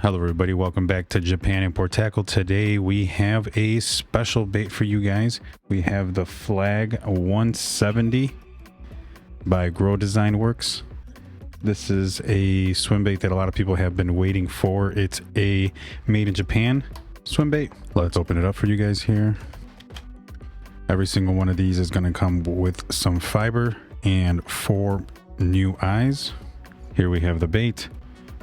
Hello everybody, welcome back to Japan Import Tackle. Today we have a special bait for you guys. We have the Flag 170 by Grow Design Works. This is a swim bait that a lot of people have been waiting for. It's a made in Japan swim bait. Let's open it up for you guys here. Every single one of these is going to come with some fiber and 4 new eyes. Here we have the bait.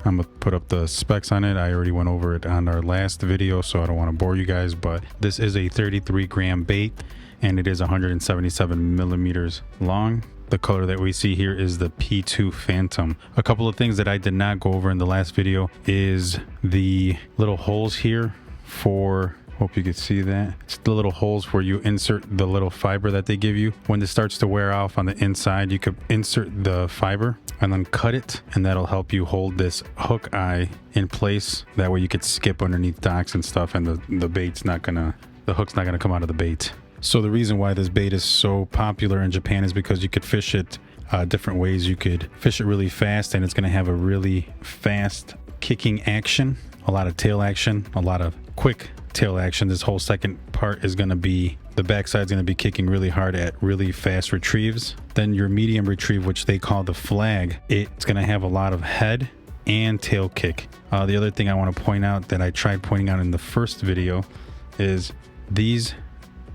I'm gonna put up the specs on it. I already went over it on our last video, so I don't want to bore you guys, but this is a 33 gram bait and it is 177 millimeters long. The color that we see here is the P2 Phantom. A couple of things that I did not go over in the last video is the little holes here for, hope you can see that. It's the little holes where you insert the little fiber that they give you. When this starts to wear off on the inside, you could insert the fiber and then cut it, and that'll help you hold this hook eye in place. That way you could skip underneath docks and stuff, and the hook's not gonna come out of the bait. So the reason why this bait is so popular in Japan is because you could fish it different ways. You could fish it really fast, and it's gonna have a really fast kicking action, a lot of tail action, a lot of quick tail action. This whole second part is going to be, the backside is going to be kicking really hard at really fast retrieves. Then your medium retrieve, which they call the Flag, it's going to have a lot of head and tail kick. The other thing I want to point out that I tried pointing out in the first video is these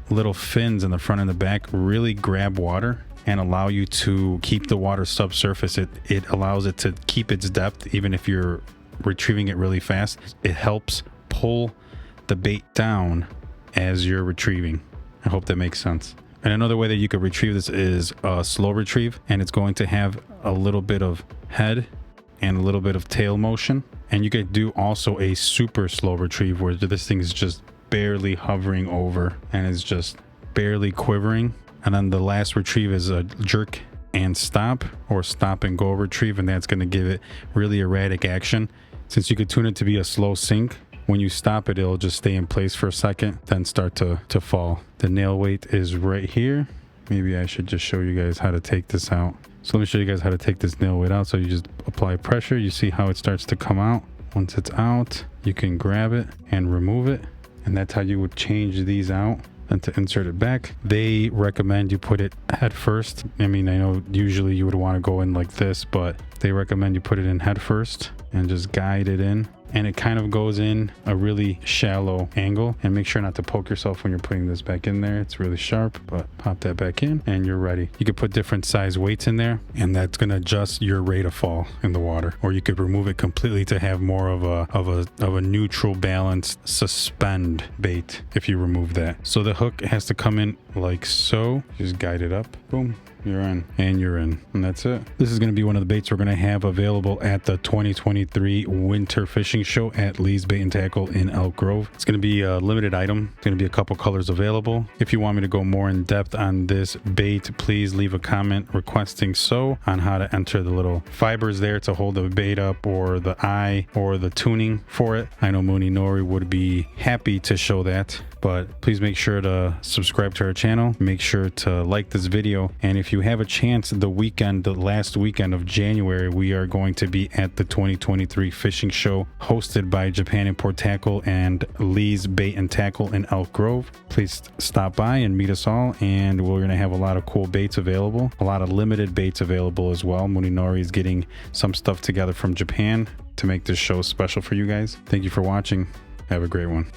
little fins in the front and the back really grab water and allow you to keep the water subsurface. It allows it to keep its depth even if you're retrieving it really fast. It helps pull the bait down as you're retrieving. I hope that makes sense. And another way that you could retrieve this is a slow retrieve, and it's going to have a little bit of head and a little bit of tail motion. And you could do also a super slow retrieve where this thing is just barely hovering over and is just barely quivering. And then the last retrieve is a jerk and stop, or stop and go retrieve, and that's going to give it really erratic action. Since you could tune it to be a slow sink, when you stop it, it'll just stay in place for a second, then start to fall. The nail weight is right here. Maybe I should just show you guys how to take this out. So let me show you guys how to take this nail weight out. So you just apply pressure. You see how it starts to come out. Once it's out, you can grab it and remove it. And that's how you would change these out. And to insert it back, they recommend you put it head first. I mean, I know usually you would want to go in like this, but they recommend you put it in head first and just guide it in. And it kind of goes in a really shallow angle, and make sure not to poke yourself when you're putting this back in there. It's really sharp, but pop that back in and you're ready. You could put different size weights in there, and that's going to adjust your rate of fall in the water. Or you could remove it completely to have more of a neutral balanced suspend bait if you remove that. So the hook has to come in like so. Just guide it up. Boom. You're in, and you're in, and that's it. This is going to be one of the baits we're going to have available at the 2023 Winter Fishing Show at Lee's Bait and Tackle in Elk Grove. It's going to be a limited item. It's going to be a couple colors available. If you want me to go more in depth on this bait, please leave a comment requesting so on how to enter the little fibers there to hold the bait up, or the eye, or the tuning for it. I know Mooney Nori would be happy to show that. But please make sure to subscribe to our channel. Make sure to like this video. And if you have a chance, the last weekend of January, we are going to be at the 2023 Fishing Show hosted by Japan Import Tackle and Lee's Bait and Tackle in Elk Grove. Please stop by and meet us all. And we're going to have a lot of cool baits available, a lot of limited baits available as well. Mooney Nori is getting some stuff together from Japan to make this show special for you guys. Thank you for watching. Have a great one.